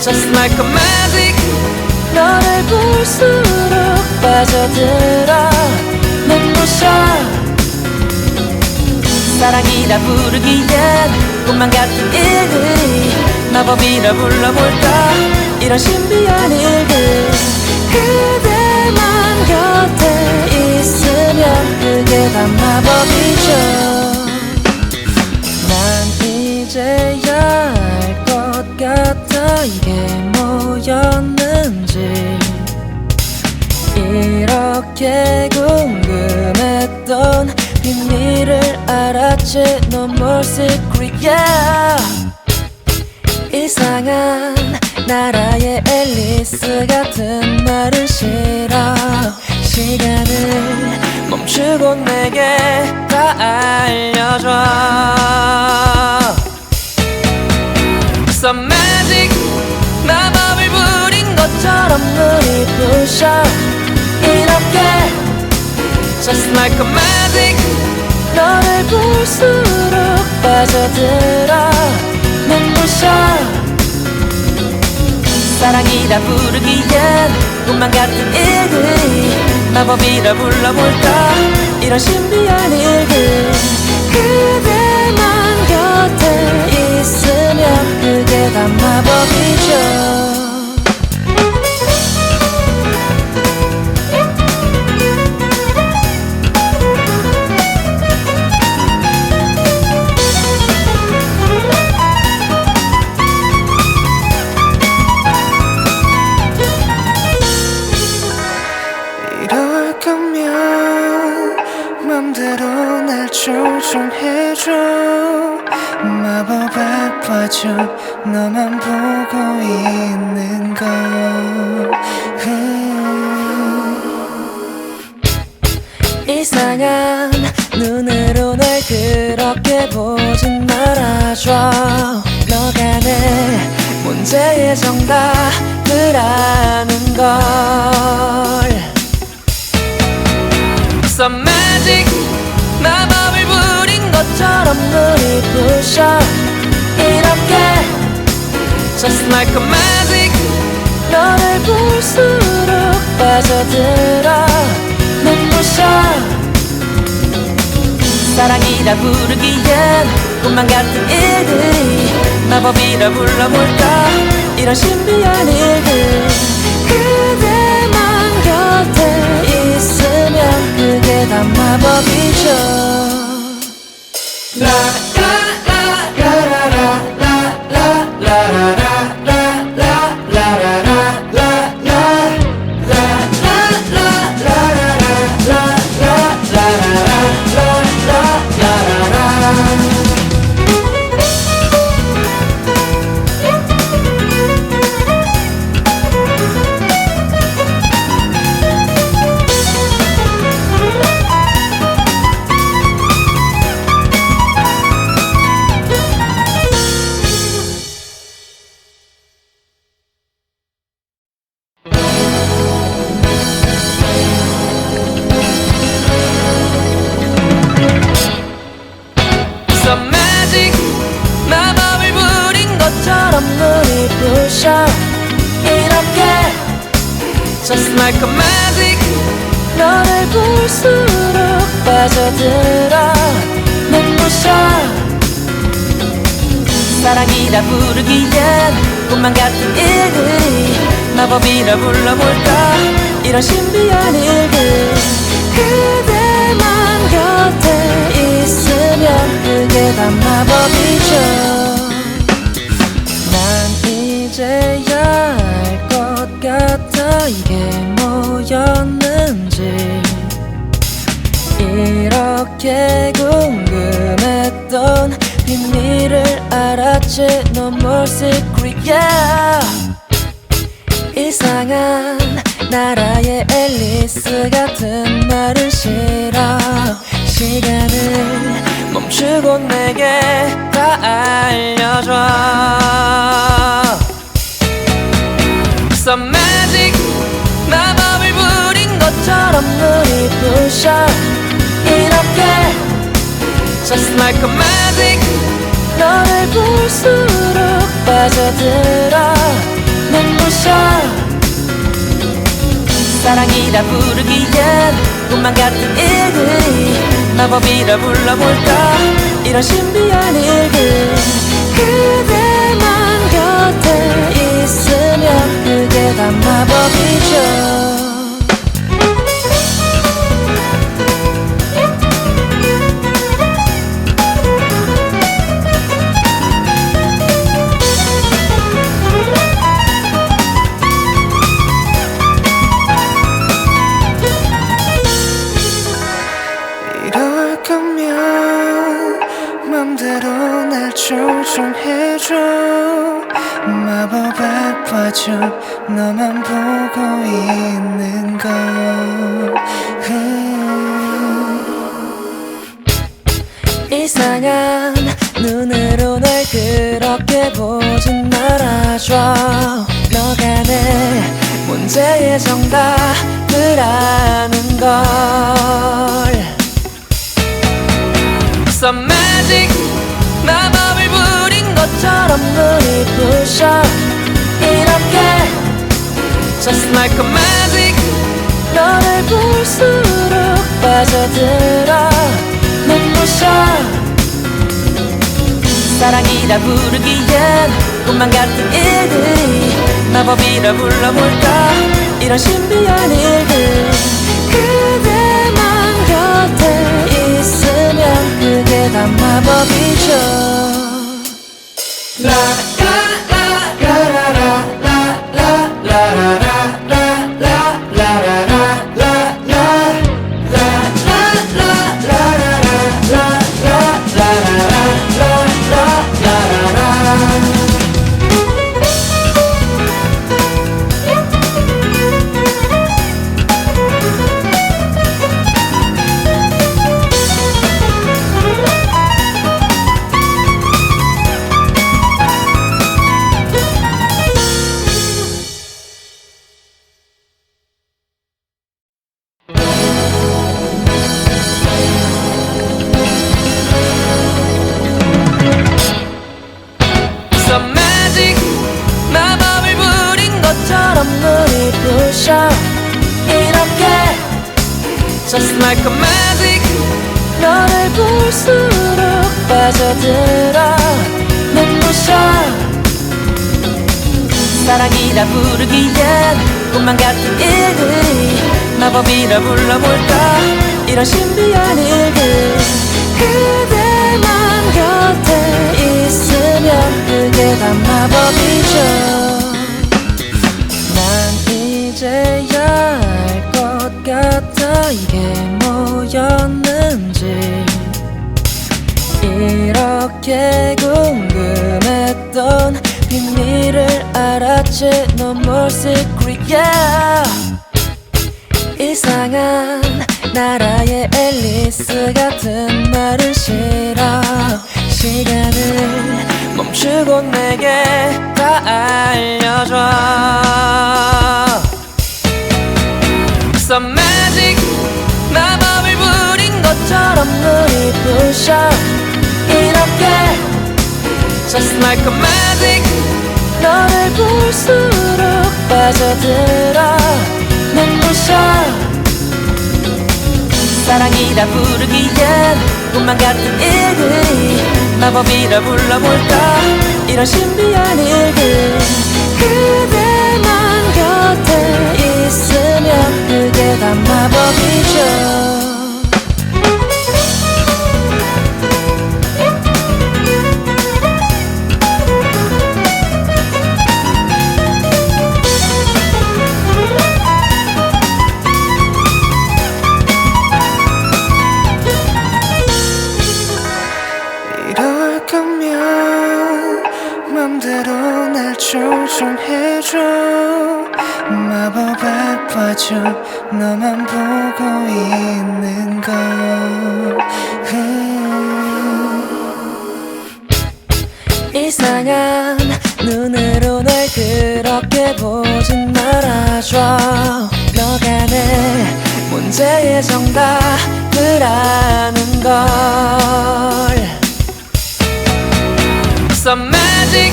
Just like a magic 너를 볼수록 빠져들어 눈부셔 사랑이라 부르기엔 꿈만 같은 일들이 마법이라 불러볼까 이런 신비한 일들 그대만 곁에 있으면 그게 다 마법이죠 난 이제야 알 것 같아 이게 뭐였는지 이렇게 궁금했던 비밀을 알았지 No more secret yeah 이상한 나라의 앨리스 같은 말은 싫어 시간을 멈추고 내게 다 알려줘 Some magic 마법을 부린 것처럼 눈이 부셔 이렇게 Just like a magic 너를 볼수록 빠져들어 눈부셔 사랑이라 부르기엔 꿈만 같은 일들이 마법이라 불러볼까 이런 신비한 일들 그대만 곁에 있으면 그게 다 마법이죠 이럴 거면 맘대로 날 조종해줘 마법에 빠져 너만 보고 있는 걸 이상한 눈으로 날 그렇게 보진 말아줘 너가 내 문제의 정답을 아는 걸 Some magic 마법을 부린 것처럼 눈이 부셔 이렇게 Just like a magic 너를 볼수록 빠져들어 눈부셔 사랑이라 부르기엔 꿈만 같은 일들이 마법이라 불러볼까 이런 신비한 일들 그대만 곁에 있으면 그게 다 마법이죠 Some magic 마법을 부린 것처럼 눈이 부셔 이렇게 Just like a magic 너를 볼수록 빠져들어 눈부셔 사랑이라 부르기엔 꿈만 같은 일들이 마법이라 불러볼까 이런 신비한 일들 그대만 곁에 있으면 그게 다 마법이죠 난 이제야 알 것 같아 이게 뭐였는지 이렇게 궁금했던 비밀을 알았지 No more secret yeah 이상한 나라의 앨리스 같은 말은 싫어 시간을 멈추고 내게 다 알려줘 Some magic 마법을 부린 것처럼 눈이 부셔 이렇게 Just like a magic 너를 볼수록 빠져들어 눈부셔. 사랑이라 부르기엔 꿈만 같은 일들이 마법이라 불러볼까. 이런 신비한 일들. 그대만 곁에 있으면 그게 다 마법이죠. 이럴 거면 맘대로 날 조종해줘. 마법에 빠져 너만 보고 있는 걸. 이상한 눈으로 날 그렇게 보진 말아줘. 너가 내 문제의 정답을 아는 걸. Some magic, 마법을 부린 것처럼 눈이 부셔. 이렇게 Just like a magic, 너를 볼수록 빠져들어. 눈부셔. 사랑이라 부르기엔 꿈만 같은 일들이 마법이라 불러볼까. 이런 신비한 일들. 그대만 곁에 있으면 그게 다 마법이죠. Some magic, 마법을 부린 것처럼 눈이 부셔. 이렇게 Just like a magic, 너를 볼수록 빠져들어. 눈부셔. 사랑이라 부르기엔 꿈만 같은 일들이 마법이라 불러볼까. 이런 신비한 일들. 그대만 곁에 있으면 그게 다 마법이죠. 난 이제야 알 것 같아. 이게 뭐였는지. 이렇게 궁금했던 비밀을 알았지. No more secret, yeah. 이상한 나라의 앨리스 같은 말은 싫어. 시간을 멈추고 내게 다 알려줘. Some magic, 마법을 부린 것처럼 눈이 부셔. 이렇게 Just like a magic, 너를 볼수록 빠져들어. 눈부셔. 사랑이라 부르기엔 꿈만 같은 일들이 마법이라 불러볼까. 이런 신비한 일들. 그대만 곁에 있으면 그게 다 마법이죠. 이럴 거면 맘대로 날 조종해줘. 마법에 빠져 너만 보고 있는 걸. 이상한 눈으로 날 그렇게 보진 말아줘. 너가 내 문제의 정답을 아는 걸. Some magic,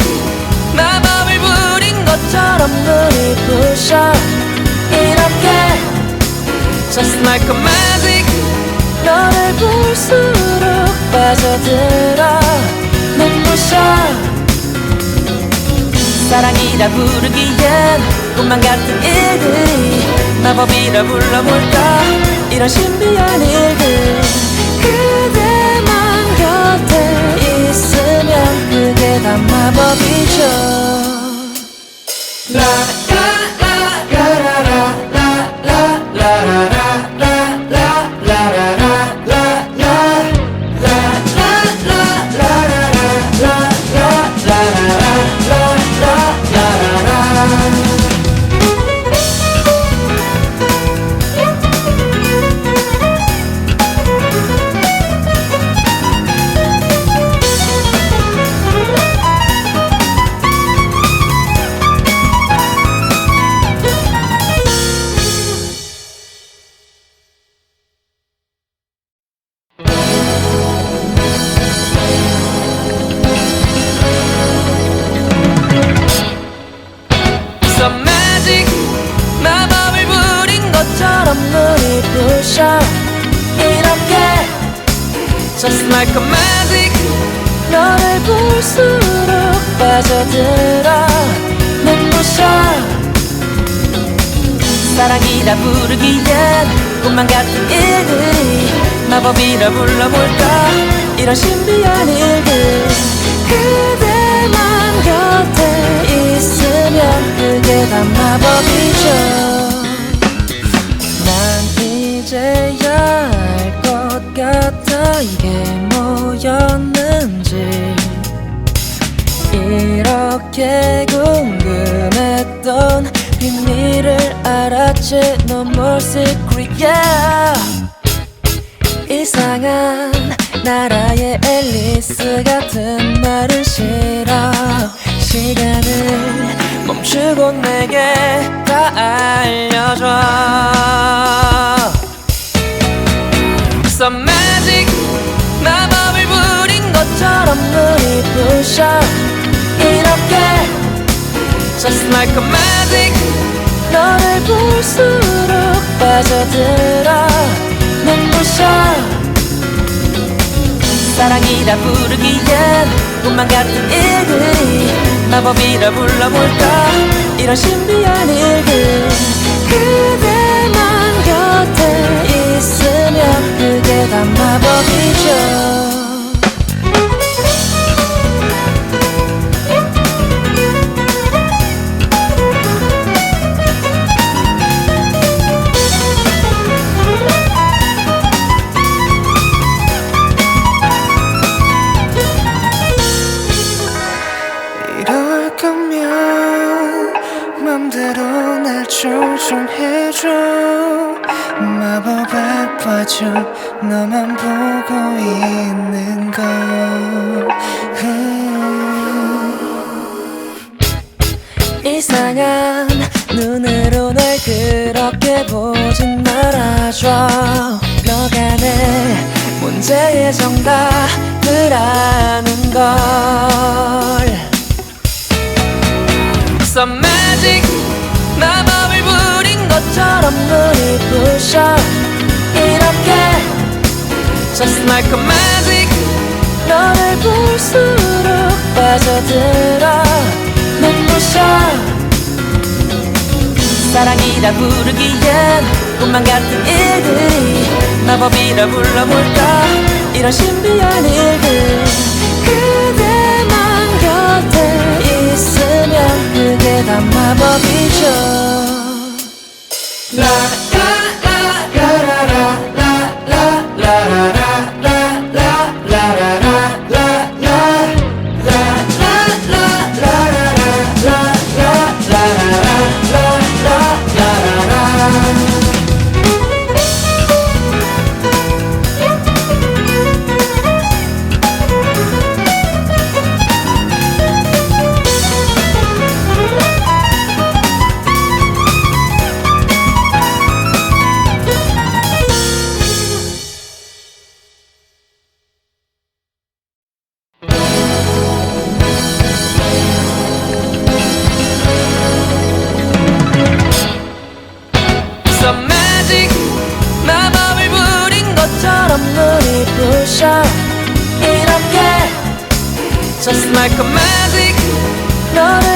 마법을 부린 것처럼 것처럼 눈이 부셔 이렇게 Just like a magic 너를 볼수록 빠져들어 눈부셔 사랑이라 부르기엔 꿈만 같은 일들이 마법이라 불러볼까 이런 신비한 일들 그대만 곁에 있으면 그게 다 마법이죠 Some magic 마법을 부린 것처럼 눈이 부셔 이렇게 Just like a magic 너를 볼수록 빠져들어 눈부셔 사랑이라 부르기엔 꿈만 같은 일들이 마법이라 불러볼까 이런 신비한 일들 그대만 곁에 있으면 그게 다 마법이죠 난 이제야 알 것 같아 이게 뭐였는지 이렇게 궁금했던 비밀을 알았지 No more secret yeah 이상한 나라의 앨리스 같은 말은 싫어 시간을 멈추고 내게 다 알려줘 Some magic 마법을 부린 것처럼 눈이 부셔 이렇게 Just like a magic 너를 볼수록 빠져들어 눈부셔 사랑이라 부르기엔 꿈만 같은 일들이 마법이라 불러볼까 이런 신비한 일들 그대만 곁에 있으면 그게 다 마법이죠 이럴 거면 맘대로 날 조종해줘 마법에 빠져 너만 보고 있는 걸 이상한 눈으로 날 그렇게 보진 말아줘 너가 내 문제의 정답을 아는 걸 Some magic 마법을 부린 것처럼 눈이 부셔 이렇게 Just like a magic 너를 볼수록 빠져들어 눈부셔 사랑이라 부르기엔 꿈만 같은 일들이 마법이라 불러볼까 이런 신비한 일들 그대만 곁에 있으면 그게 다 마법이죠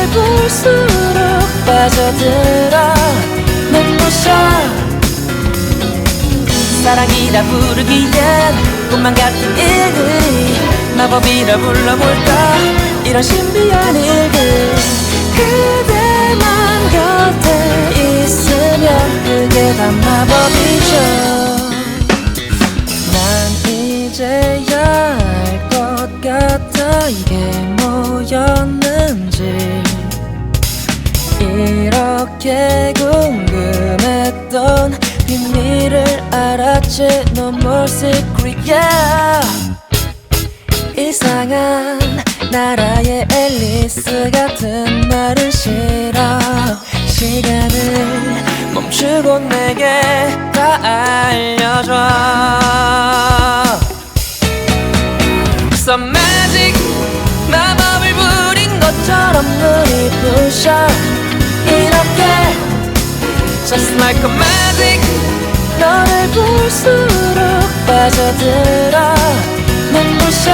너를 볼수록 빠져들어 눈부셔 사랑이라 부르기엔 꿈만 같은 일들이 마법이라 불러볼까 이런 신비한 일들 그대만 곁에 있으면 그게 다 마법이죠 난 이제야 알 것 같아 이게 뭐였는지 이렇게 궁금했던 비밀을 알았지 No more secret yeah 이상한 나라의 앨리스 같은 말은 싫어 시간을 멈추고 내게 다 알려줘 Some magic 마법을 부린 것처럼 눈이 부셔 이렇게 Just like a magic 너를 볼수록 빠져들어 눈부셔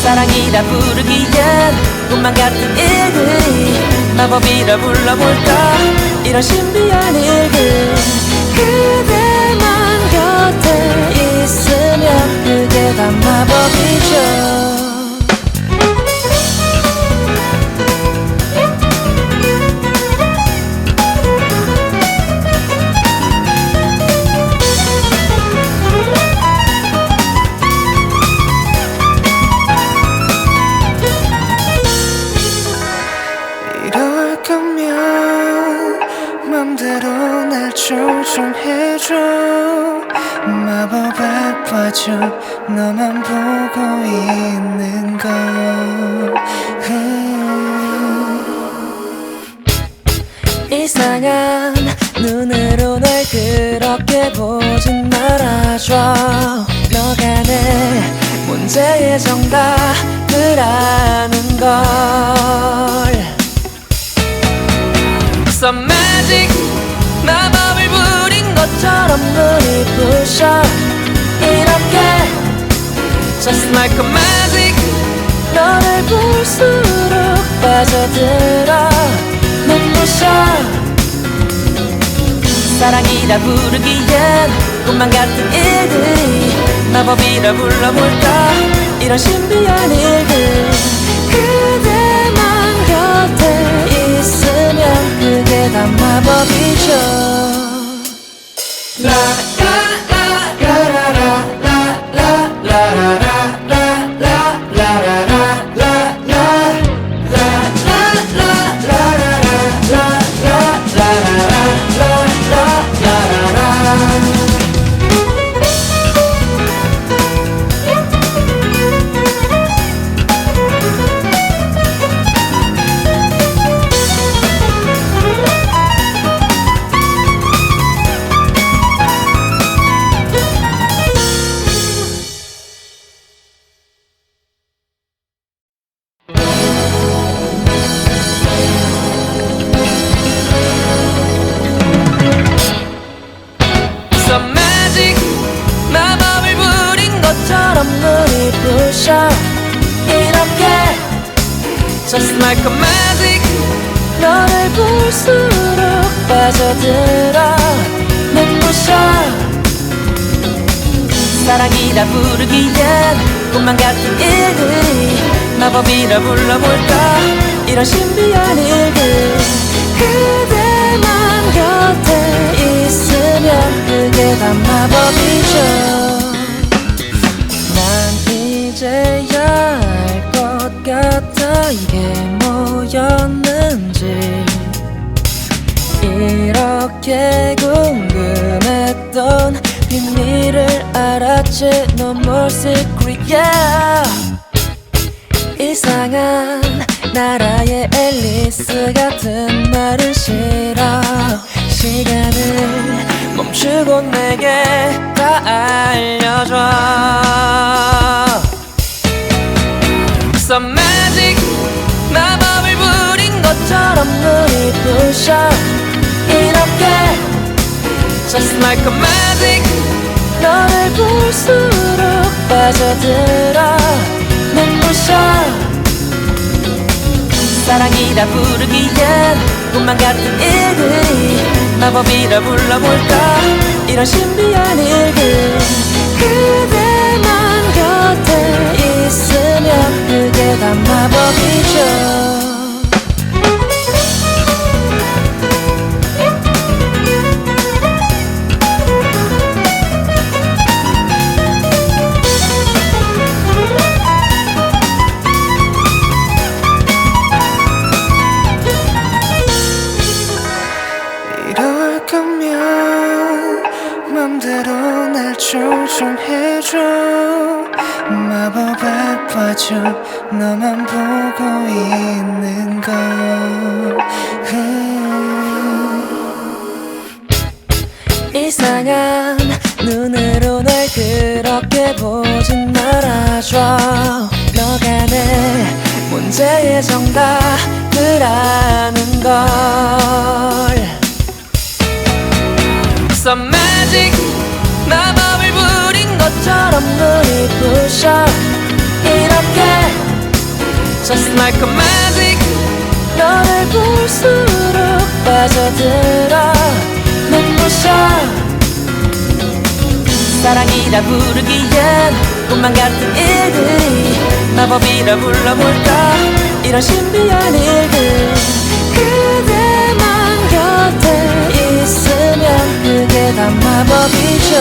사랑이라 부르기엔 꿈만 같은 일들이 마법이라 불러볼까 이런 신비한 일들 그대만 곁에 있으면 그게 다 마법이죠 맘대로 날 조종해줘 마법에 빠져 너만 보고 있는 걸 이상한 눈으로 날 그렇게 보진 말아줘 너가 내 문제의 정답을 아는 걸 Some magic 마법을 부린 것처럼 눈이 부셔 이렇게 Just like a magic 너를 볼수록 빠져들어 눈부셔 사랑이라 부르기엔 꿈만 같은 일들이 마법이라 불러볼까 이런 신비한 일들 그대만 곁에 있으면 그게 다 마법이죠 눈이 부셔 이렇게 Just like a magic 너를 볼수록 빠져들어 눈부셔 사랑이라 부르기엔 꿈만 같은 일들이 마법이라 불러볼까 이런 신비한 일들 그대만 곁에 있으면 그게 다 마법이죠 이제야 알 것 같아 이게 뭐였는지 이렇게 궁금했던 비밀을 알았지 No more secret yeah 이상한 나라의 앨리스 같은 말은 싫어 시간을 멈추고 내게 다 알려줘 Some magic 마법을 부린 것처럼 눈이 부셔 이렇게 Just like a magic 너를 볼수록 빠져들어 눈부셔 사랑이라 부르기엔 꿈만 같은 일들이 마법이라 불러볼까 이런 신비한 일들 그대만 곁에 있으면 그게 다 마법이죠 이럴 거면 맘대로 날 조종해줘 마법에 빠져 너만 보고 있는 걸 이상한 눈으로 날 그렇게 보진 말아줘 너가 내 문제의 정답을 아는 걸 Some magic 마법을 부린 것처럼 눈이 부셔 이렇게 Just like a magic 너를 볼수록 빠져들어 눈부셔 사랑이라 부르기엔 꿈만 같은 일들이 마법이라 불러볼까 이런 신비한 일들 그대만 곁에 있으면 그게 다 마법이죠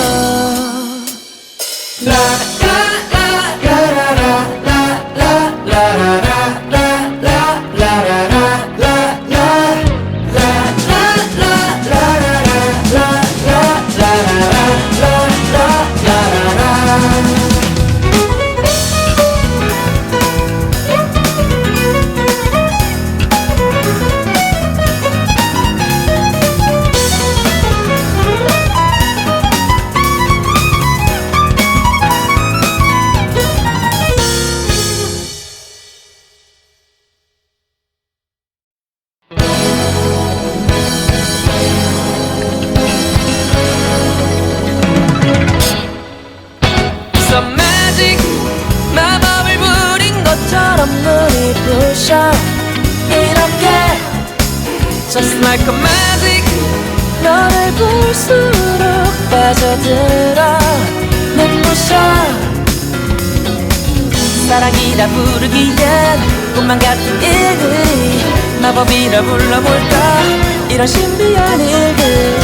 Some magic 마법을 부린 것처럼 눈이 부셔 이렇게 Just like a magic 너를 볼수록 빠져들어 눈부셔 사랑이라 부르기엔 꿈만 같은 일들이 마법이라 불러볼까 이런 신비한 일들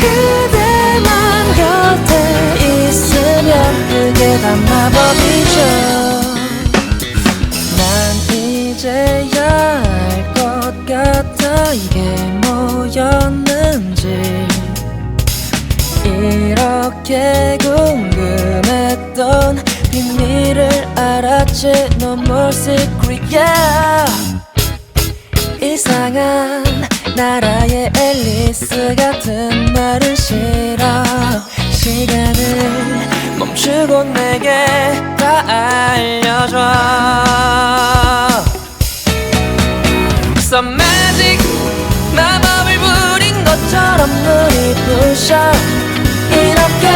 그대만 곁에 있으면 그게 다 마법이죠 난 이제야 알 것 같아 이게 뭐였는지 이렇게 궁금했던 비밀을 알았지 No more secret yeah 이상한 나라의 앨리스 같은 말은 싫어 시간을 멈추고 내게 다 알려줘 Some magic 마법을 부린 것처럼 눈이 부셔 이렇게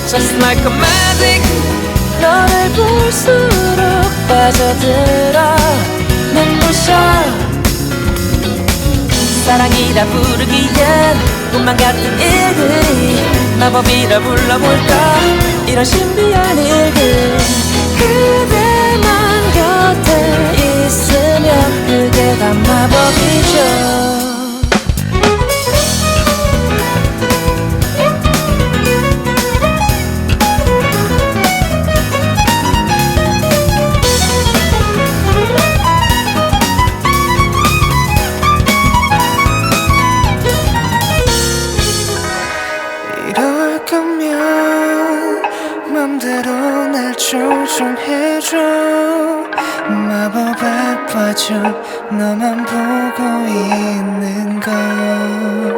Just like a magic 너를 볼수록 빠져들어 눈부셔 사랑이라 부르기엔 꿈만 같은 일들이 마법이라 불러볼까 이런 신비한 일들 그대만 곁에 있으면 그게 다 마법이죠 이럴 거면 맘대로 날 조종해줘 마법에 빠져 너만 보고 있는 걸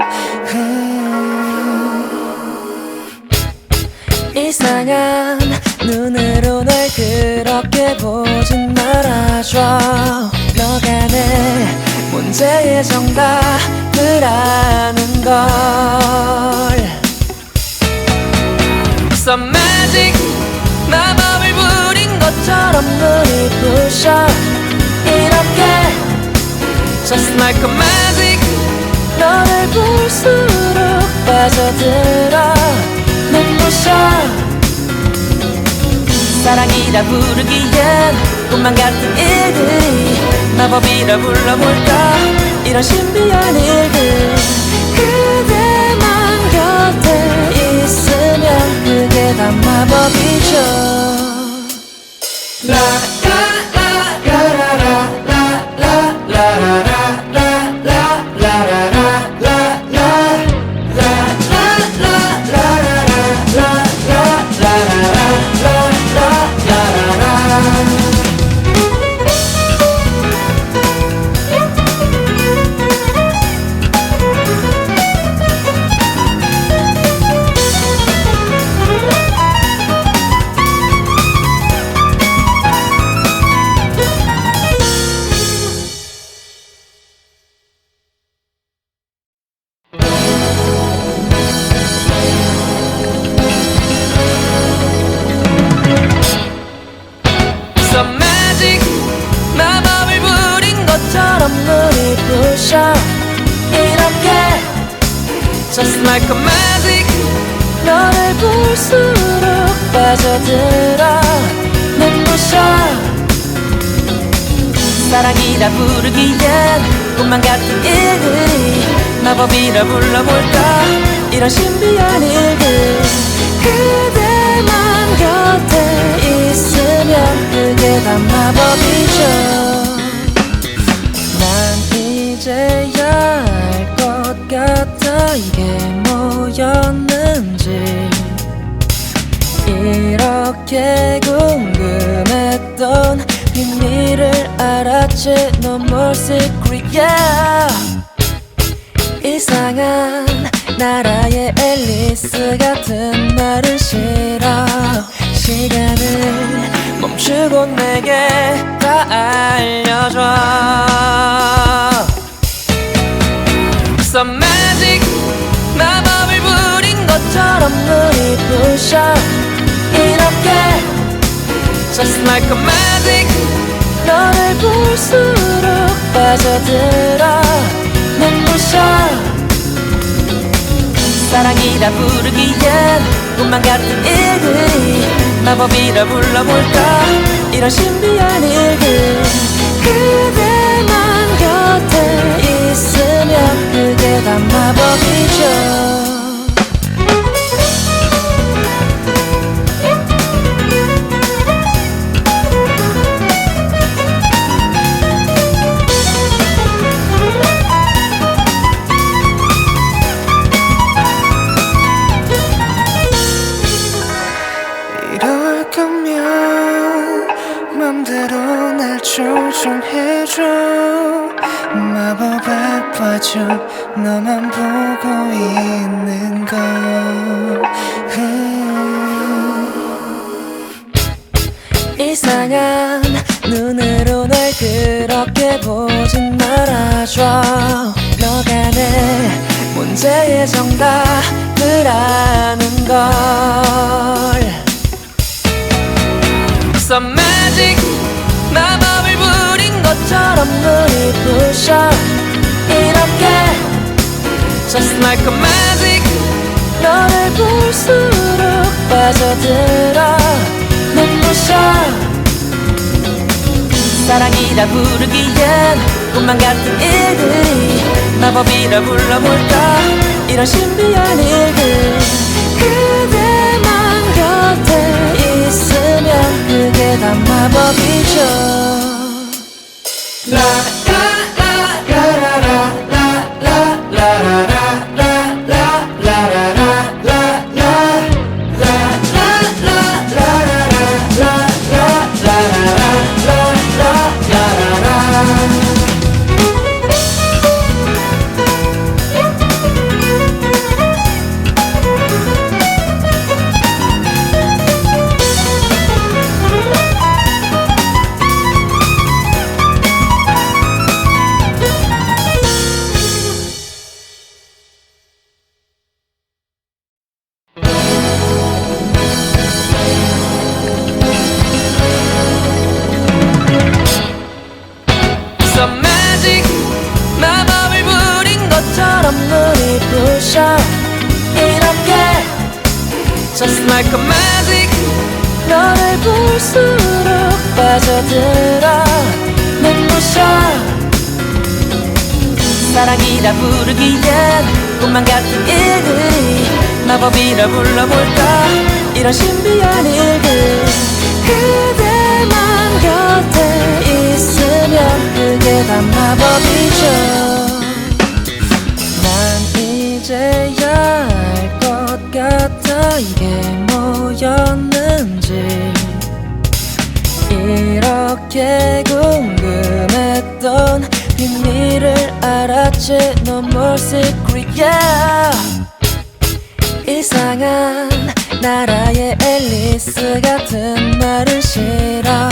이상한 눈으로 날 그렇게 보진 말아줘 너가 내 문제의 정답을 아는 걸 Some magic 마법을 부린 것처럼 눈이 부셔 이렇게 Just like a magic 너를 볼수록 빠져들어 눈부셔 사랑이라 부르기엔 꿈만 같은 일들이 마법이라 불러볼까 이런 신비한 일들 그대만 곁에 있으면 그게 다 마법이죠 마법을 부린 것처럼 눈이 부셔 이렇게 Just like a magic 너를 볼수록 빠져들어 눈부셔 사랑이라 부르기엔 꿈만 같은 일들이 마법이라 불러볼까 이런 신비한 일들 그대만 곁에 있으면 그게 다 마법이죠 난 이제야 알 것 같아 이게 뭐였는지 이렇게 궁금했던 비밀을 알았지 No more secret yeah 이상한 나라의 앨리스 같은 말은 싫어 시간을 멈추고 내게 다 알려줘 Some magic 마법을 부린 것처럼 눈이 부셔 이렇게 Just like a magic 너를 볼수록 빠져들어 눈부셔 사랑이라 부르기엔 꿈만 같은 일들이 마법이라 불러볼까 이런 신비한 일들 그대만 곁에 있으면 그게 다 마법이죠 맘대로 날 조종해줘 마법에 빠져 너만 보고 있는 걸 이상한 눈으로 날 그렇게 보진 말아줘 너가 내 문제의 정답을 아는 걸 Some magic 마법을 부린 것처럼 눈이 부셔 이렇게 Just like a magic 너를 볼수록 빠져들어 눈부셔 사랑이라 부르기엔 꿈만 같은 일들이 마법이라 불러볼까 이런 신비한 일들 그대만 곁에 있으면 그게 다 마법이죠 것처럼 눈이 부셔 이렇게 Just like a magic 너를 볼수록 빠져들어 눈부셔 사랑이라 부르기엔 꿈만 같은 일들이 마법이라 불러볼까 이런 신비한 일들 그대만 곁에 있으면 그게 다 마법이죠 난 이제야 알 것 같아 이게 뭐였는지 이렇게 궁금했던 비밀을 알았지 No more secret yeah 이상한 나라의 앨리스 같은 말은 싫어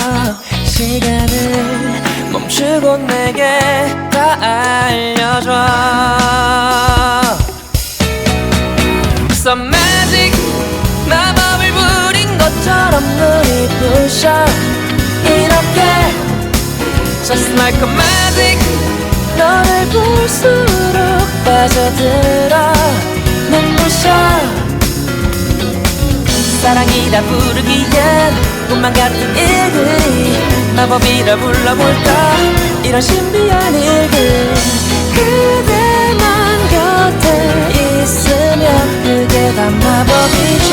시간을 멈추고 내게 다 알려줘 Some magic 마법을 부린 것처럼 눈이 부셔 이렇게 Just like a magic 너를 볼수록 빠져들어 눈부셔 사랑이라 부르기엔 꿈만 같은 일들이 마법이라 불러볼까 이런 신비한 일들 그대만 곁에 있으면 그게 다 마법이죠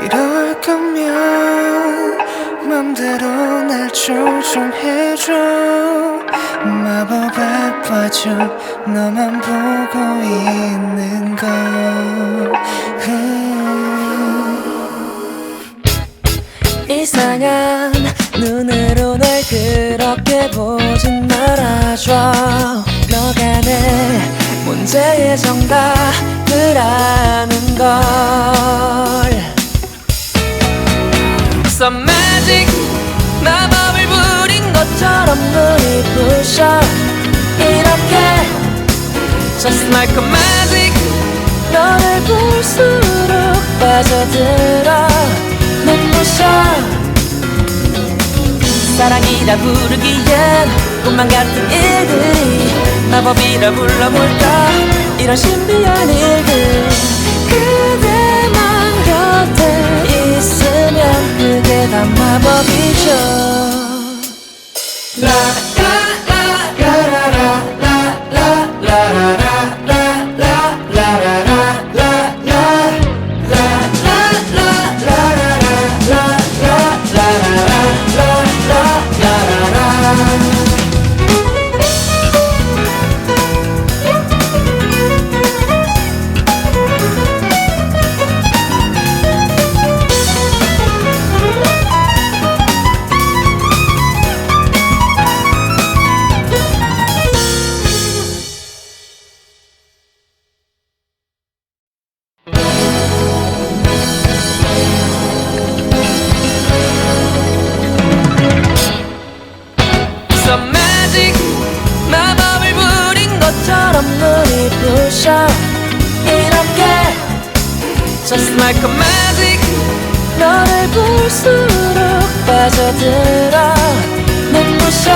이럴 거면 맘대로 날 조종해줘 마법에 빠져 너만 보고 있는 걸 이상한 눈으로 날 그렇게 보진 말아줘 너가 내 문제의 정답을 아는 걸 Some magic 마법을 부린 것처럼 눈이 부셔 이렇게 Just like a magic 너를 볼수록 빠져들어 눈부셔 사랑이라 부르기엔 꿈만 같은 일들이 마법이라 불러볼까 이런 신비한 일들 그대만 곁에 있으면 그게 다 마법이죠 Some magic 마법을 부린 것처럼 눈이 부셔 이렇게 Just like a magic 너를 볼수록 빠져들어 눈부셔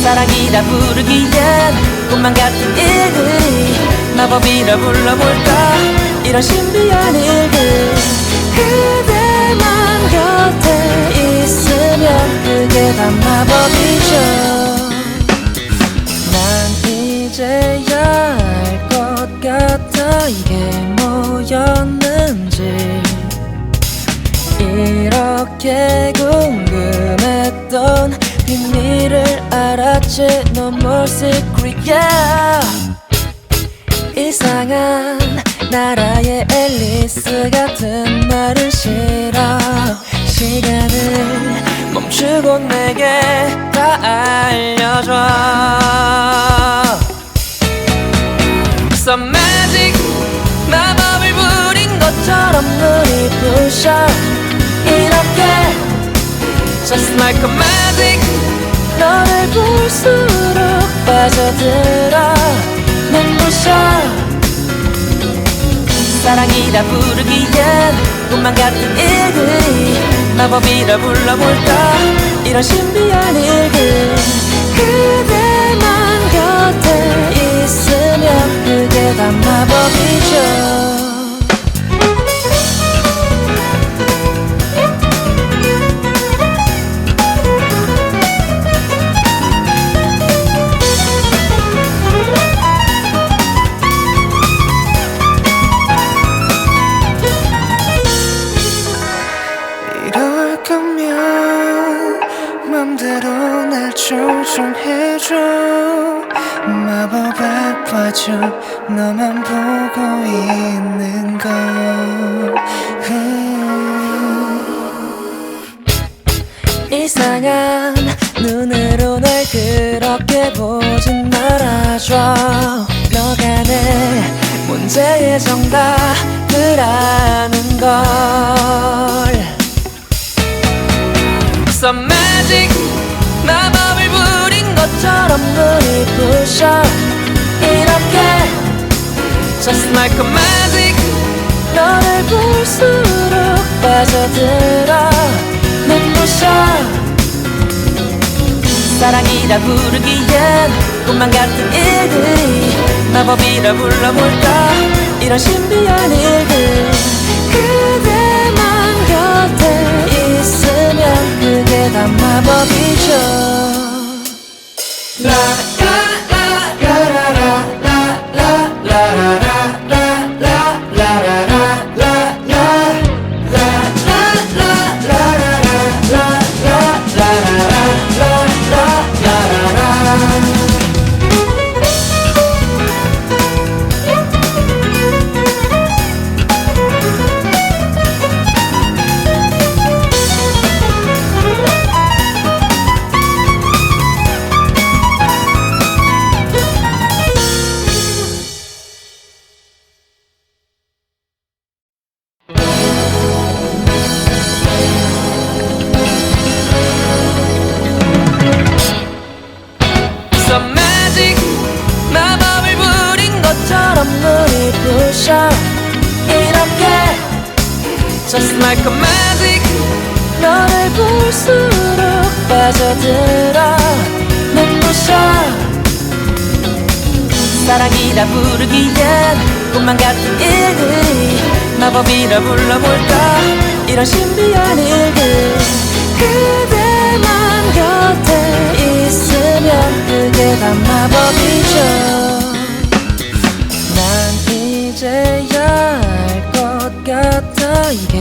사랑이라 부르기엔 꿈만 같은 일들이 마법이라 불러볼까 이런 신비한 일들 그대만 곁에 있으면 그게 다 마법이죠 난 이제야 알 것 같아 이게 뭐였는지 이렇게 궁금했던 비밀을 알았지 No more secret yeah 이상한 나라의 앨리스 같은 말은 싫어 시간을 멈추고 내게 다 알려줘 Some magic 마법을 부린 것처럼 눈이 부셔 이렇게 Just like a magic 너를 볼수록 빠져들어 눈부셔. 사랑이라 부르기엔 꿈만 같은 일들이 마법이라 불러볼까. 이런 신비한 일들 그대만 곁에 있으면 그게 다 마법이죠. 이럴 거면 맘대로 날 조종해줘. 마법에 빠져 너만 보고 있는 걸. 이상한 눈으로 날 그렇게 보진 말아줘. 너가 내 문제의 정답을 아는 걸. Some magic 마법을 부린 것처럼 눈이 부셔. 이렇게 Just like a magic 너를 볼수록 빠져들어 눈부셔. 사랑이라 부르기엔 꿈만 같은 일들이 마법이라 불러볼까. 이런 신비한 일들 그대만 곁에 있으면 그게 다 마법이죠. Some magic 마법을 부린 것처럼 눈이 부셔. 이렇게 Just like a magic 너를 볼수록 빠져들어 눈부셔. 사랑이라 부르기엔 꿈만 같은 일들이 마법이라 불러볼까. 이런 신비한 일들 그대만 곁에 있으면 그게 다 마법이죠. 난 이제야 알 것 같아 이게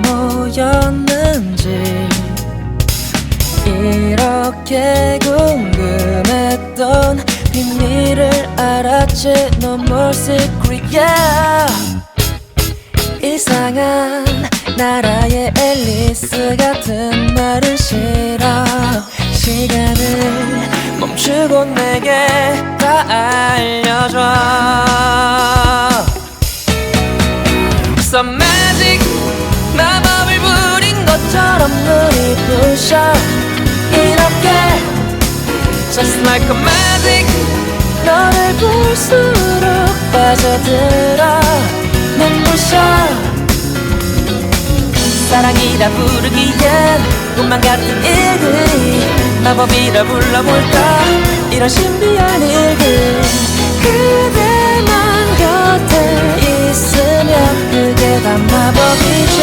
뭐였는지. 이렇게 궁금했던 비밀을 알았지. No more secret yeah. 이상한 나라의 앨리스 같은 말은 싫어. 시간을 멈추고 내게 다 알려줘. Some magic 마법을 부린 것처럼 눈이 부셔. 이렇게 Just like a magic 너를 볼수록 빠져들어 눈부셔. 사랑이라 부르기엔 꿈만 같은 일들이 마법이라 불러볼까. 이런 신비한 일들 그대만 곁에 있으면 그게 다 마법이죠.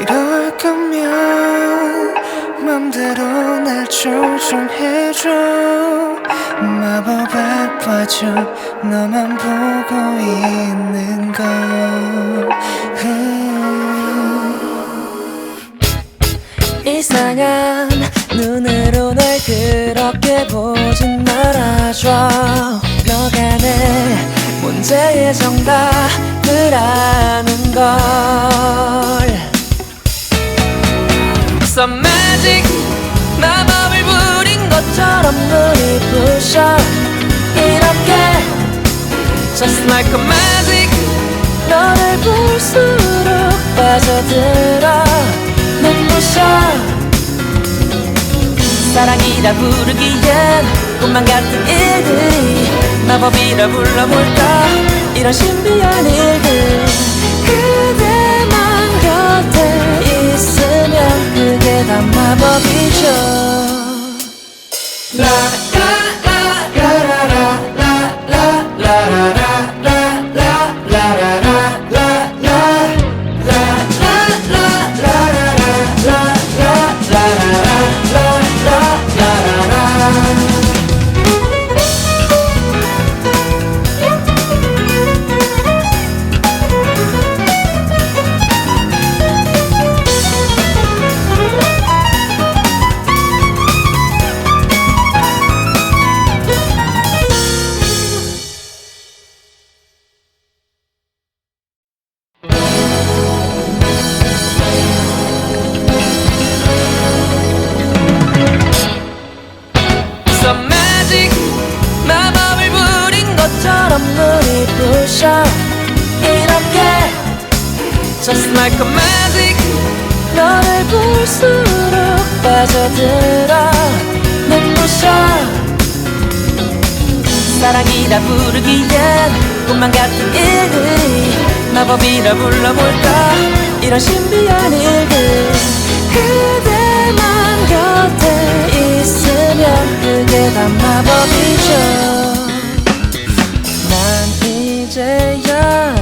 이럴 거면 맘대로 날 조종해줘. 마법에 빠져 너만 보고 있는 걸. 이상한 눈으로 날 그렇게 보진 말아줘. 너가 내 문제의 정답을 아는 걸. 부셔 이렇게 Just like a magic 너를 볼수록 빠져들어 눈부셔 사랑이라 부르기엔 꿈만 같은 일들이 마법이라 불러볼까 이런 신비한 일들 그대만 곁에 있으면 그게 다 마법이죠 마법을 부린 것처럼 눈이 부셔 이렇게 Just like a magic 너를 볼수록 빠져들어 눈부셔 사랑이라 부르기엔 꿈만 같은 일들이 마법이라 불러볼까 이런 신비한 일들 그대만 곁에 있으면 그게 다 마법이죠 난 이제야 알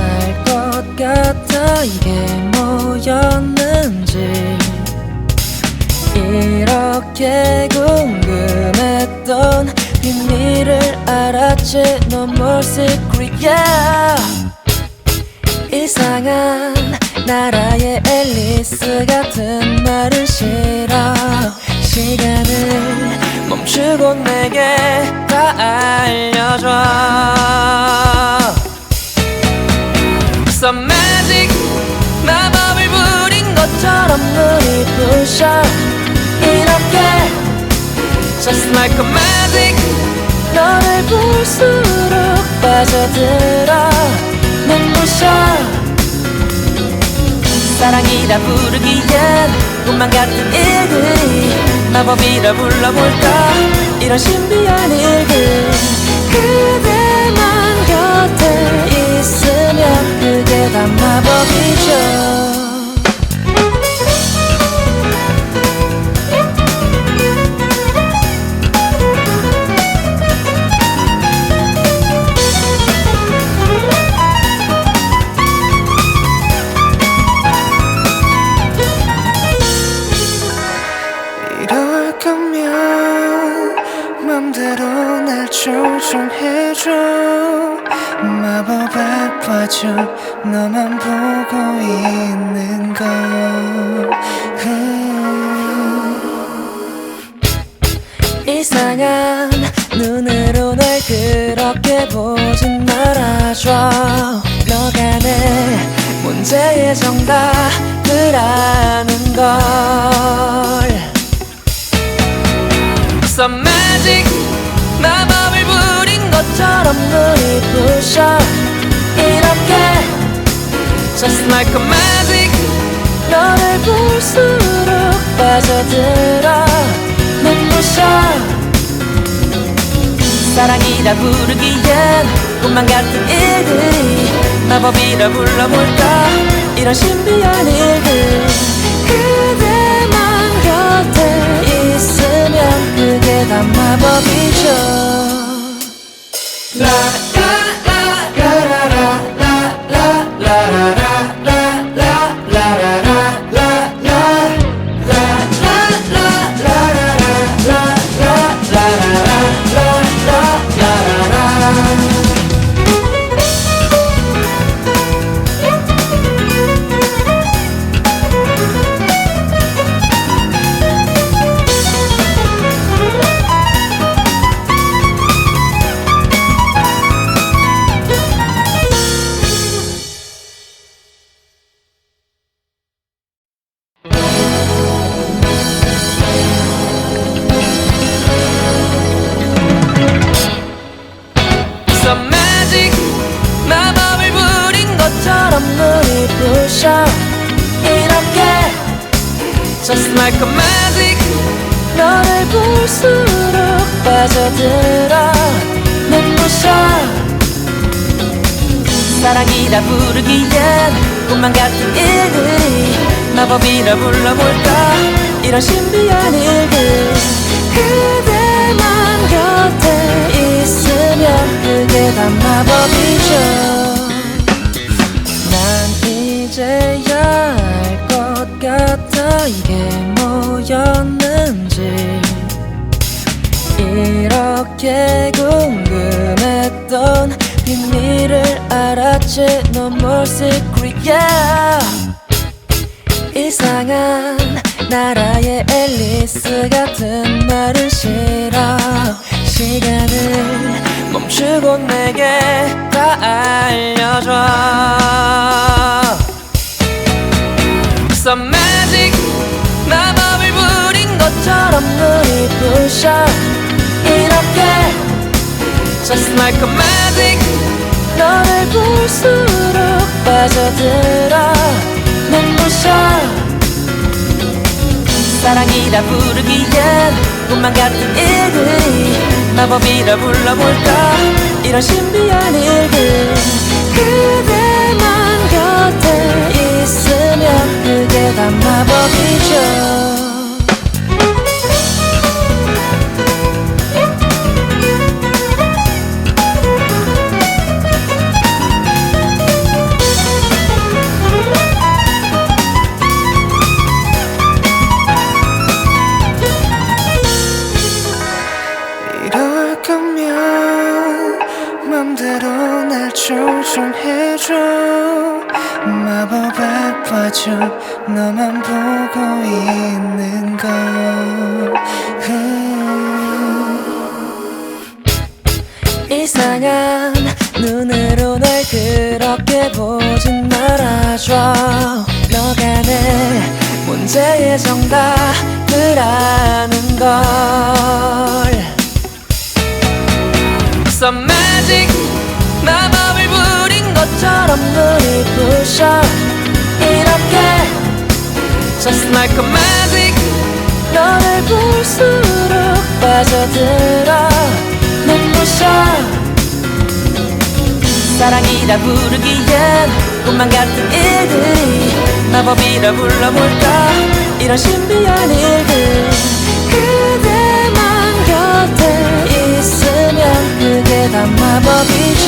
것 같아 이게 뭐였는지 이렇게 궁금했던 비밀을 알았지 No more secret yeah 이상한 나라의 앨리스 같은 말은 싫어 시간을 멈추고 내게 다 알려줘 Some magic 마법을 부린 것처럼 눈이 부셔 이렇게 Just like a magic 너를 볼수록 빠져들어 눈부셔 사랑이라 부르기엔 꿈만 같은 일들이 마법이라 불러볼까 이런 신비한 일들 그대만 곁에 있으면 그게 다 마법이죠 이럴 거면 맘대로 날 조종해줘 마법에 빠져 너만 보고 있는 걸 이상한 눈으로 날 그렇게 보진 말아줘 너가 내 문제의 정답을 아는 걸 Some magic 마법을 부린 것처럼 눈이 부셔 이렇게 Just like a magic 너를 볼수록 빠져들어 눈부셔 사랑이라 부르기엔 꿈만 같은 일들이 마법이라 불러볼까 이런 신비한 일들 그대만 곁에 있으면 그게 다 마법이죠 부셔 이렇게 Just like a magic 너를 볼수록 빠져들어 눈부셔 사랑이라 부르기엔 꿈만 같은 일들이 마법이라 불러볼까 이런 신비한 일들 그대만 곁에 있으면 그게 다 마법이죠 난 이제야 알 것 같아 이게 뭐였는지 이렇게 궁금했던 비밀을 알았지 No more secret yeah 이상한 나라의 앨리스 같은 말은 싫어 시간을 멈추고 내게 다 알려줘 Some magic 마법을 부린 것처럼 눈이 부셔 이렇게 Just like a magic 너를 볼수록 빠져들어 눈부셔 사랑이라 부르기엔 꿈만 같은 일들이 마법이라 불러볼까 이런 신비한 일들 그대만 곁에 있으면 그게 다 마법이죠 이럴 거면 맘대로 날 조종해줘 마법에 빠져 너만 보고 있는 걸 이상한 눈으로 날 그렇게 보진 말아줘 너가 내 문제의 정답을 아는 걸 Some magic 마법을 부린 것처럼 눈이 부셔 이렇게 Just like a magic 너를 볼수록 빠져들어 눈부셔 사랑이라 부르기엔 꿈만 같은 일들이 마법이라 불러볼까 이런 신비한 일들 그대만 곁에 있으면 그게 다 마법이죠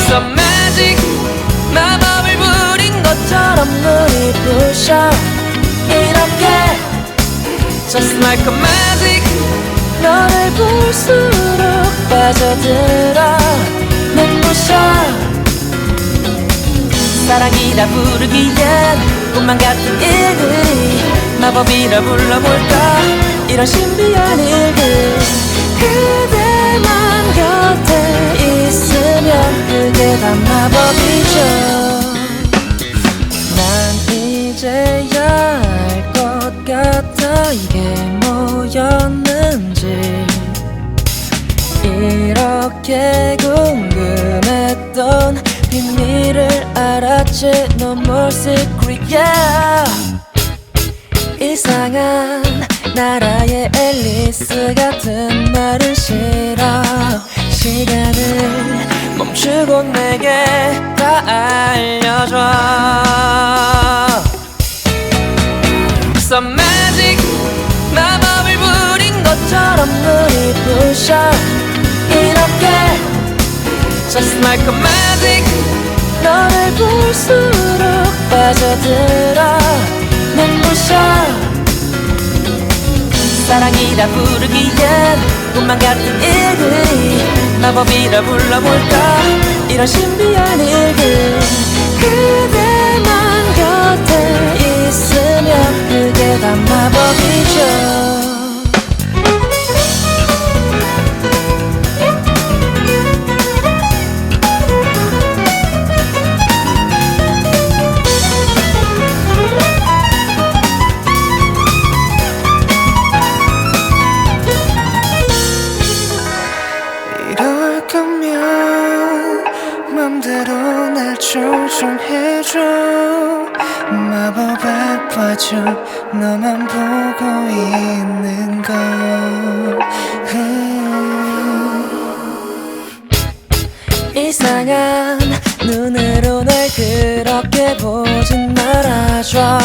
Some magic 마법을 부린 것처럼 눈이 부셔 이렇게 Just like a magic 너를 볼수록 빠져들어 눈부셔 사랑이라 부르기엔 꿈만 같은 일들이 마법이라 불러볼까 이런 신비한 일들 그대만 곁에 있으면 그게 다 마법이죠 난 이제야 알 것 같아 이게 뭐였는지 이렇게 궁금했던 비밀을 알았지 No more secret yeah 이상한 나라의 앨리스 같은 말은 싫어 시간을 멈추고 내게 다 알려줘 Some magic 마법을 부린 것처럼 눈이 부셔 이렇게 Just like a magic 너를 볼수록 빠져들어 눈부셔 사랑이라 부르기엔 꿈만 같은 일들이 마법이라 불러볼까 이런 신비한 일들 그대만 곁에 있으면 그게 다 마법이죠 이럴 거면 맘대로 날 조종해줘 마법에 빠져 너만 보고 있는 걸 이상한 눈으로 날 그렇게 보진 말아줘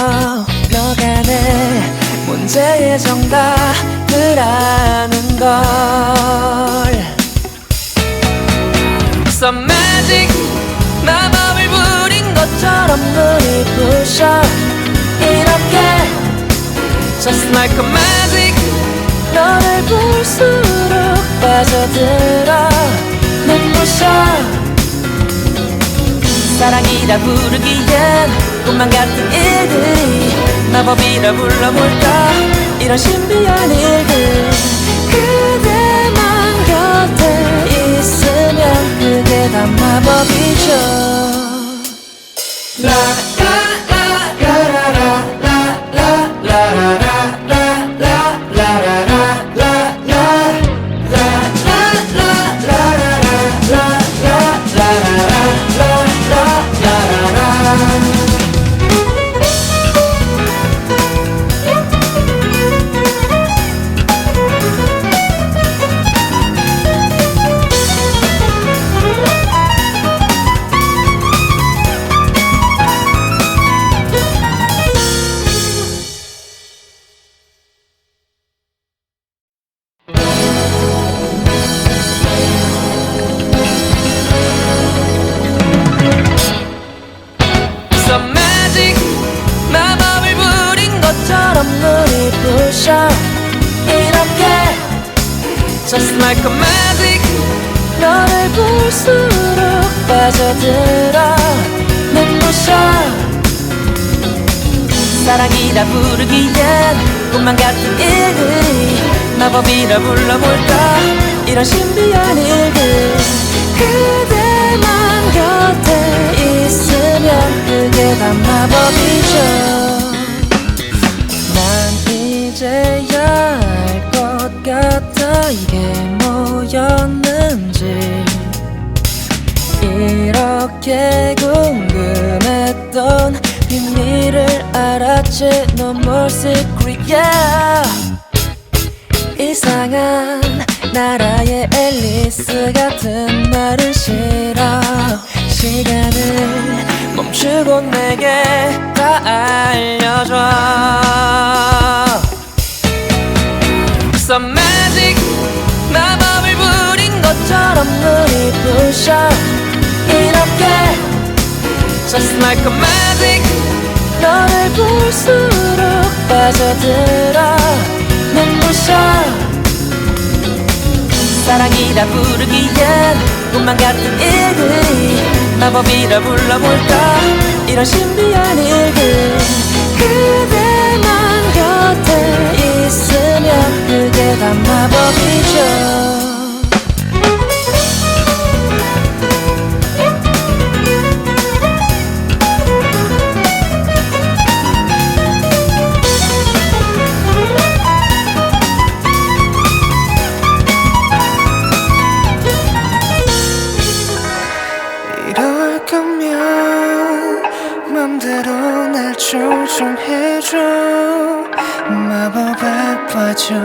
너가 내 문제의 정답을 아는 걸 Some magic 마법을 부린 것처럼 눈이 부셔 이렇게 Just like a magic 너를 볼수록 빠져들어 눈부셔 사랑이라 부르기엔 꿈만 같은 일들이 마법이라 불러볼까 이런 신비한 일들 그대만 곁에 있으면 그게 다 마법이죠 Some magic 마법을 부린 것처럼 눈이 부셔 이렇게 Just like a magic 너를 볼수록 빠져들어 눈부셔 사랑이라 부르기엔 꿈만 같은 일들이 마법이라 불러볼까 이런 신비한 일들 그대만 곁에 있으면 그게 다 마법이죠 난 이제야 알 것 같아 이게 뭐였는지 이렇게 궁금했던 비밀을 알았지 No more secret yeah 이상한 나라의 앨리스 같은 말은 싫어 시간을 멈추고 내게 다 알려줘 Some magic 마법을 부린 것처럼 눈이 부셔 이렇게 Just like a magic 너를 볼수록 빠져들어 눈부셔 사랑이라 부르기엔 꿈만 같은 일들이 마법이라 불러볼까 이런 신비한 일들 그대만 곁에 있으면 그게 다 마법이죠 이럴 거면 맘대로 날 조종해줘 마법에 빠져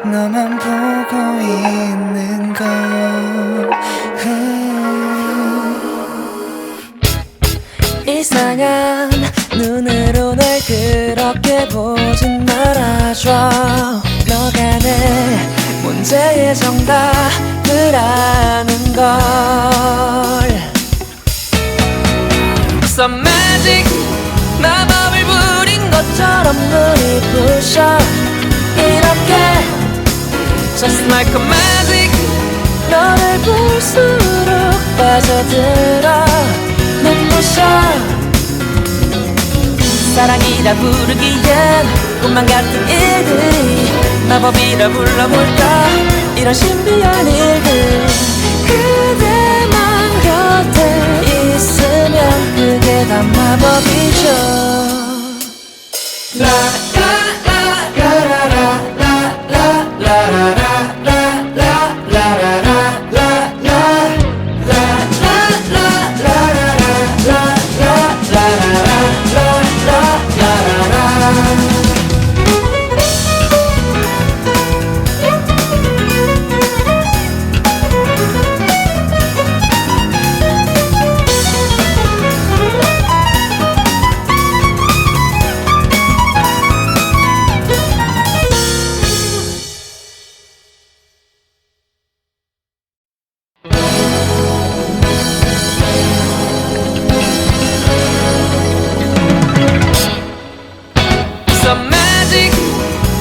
너만 보고 있는 걸 이상한 눈으로 날 그렇게 보진 말아줘 너가 내 문제의 정답을 아는 걸 So magic 마법을 부린 것처럼 눈이 부셔 이렇게 Just like a magic 너를 볼수록 빠져들어 눈부셔 사랑이라 부르기엔 꿈만 같은 일들이 마법이라 불러볼까 이런 신비한 일들 그대만 곁에 있으면 그게 다 마법이죠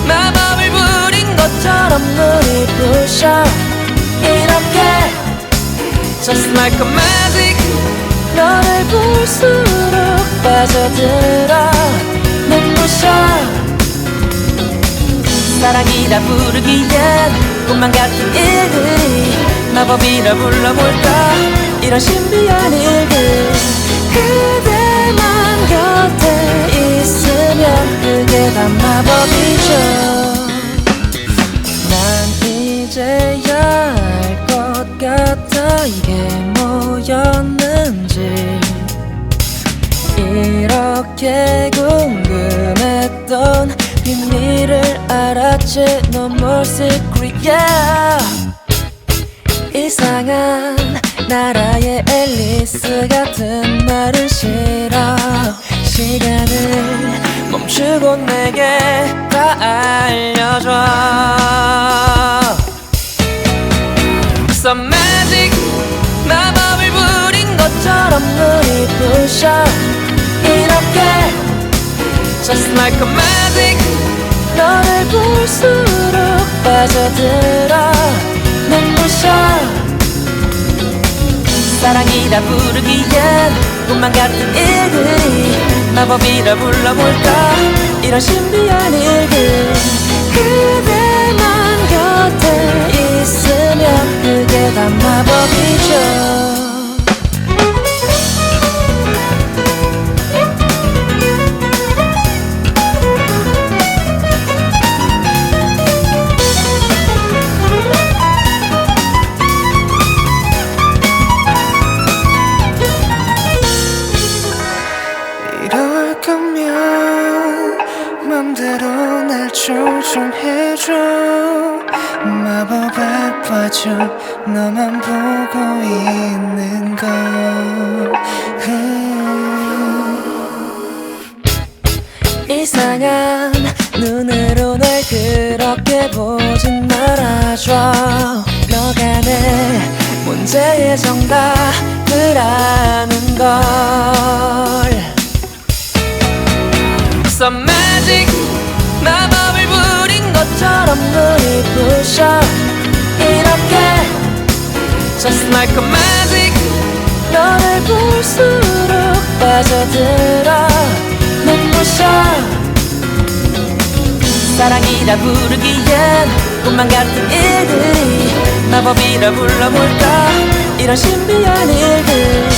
마법을 부린 것처럼 눈이 부셔 이렇게 Just like a magic 너를 볼수록 빠져들어 눈부셔 사랑이라 부르기엔 꿈만 같은 일들이 마법이라 불러볼까 이런 신비한 일들 그대만 곁에 있으면 그게 다 마법이죠 난 이제야 알 것 같아 이게 뭐였는지 이렇게 궁금했던 비밀을 알았지 No more secret yeah 이상한 나라의 앨리스 같은 말은 싫어 시간을 멈추고 내게 다 알려줘 Some magic 마법을 부린 것처럼 눈이 부셔 이렇게 Just like a magic 너를 볼수록 빠져들어 눈부셔 사랑이라 부르기엔 꿈만 같은 일들이 마법이라 불러볼까 이런 신비한 일들 그대만 곁에 있으면 그게 다 마법이죠 이럴 거면 맘대로 날 조종해줘 마법에 빠져 너만 보고 있는 걸 이상한 눈으로 날 그렇게 보진 말아줘 너가 내 문제의 정답을 아는 걸 Some magic 마법을 부린 것처럼 눈이 부셔 이렇게 Just like a magic 너를 볼수록 빠져들어 눈부셔 사랑이라 부르기엔 꿈만 같은 일들이 마법이라 불러볼까 이런 신비한 일들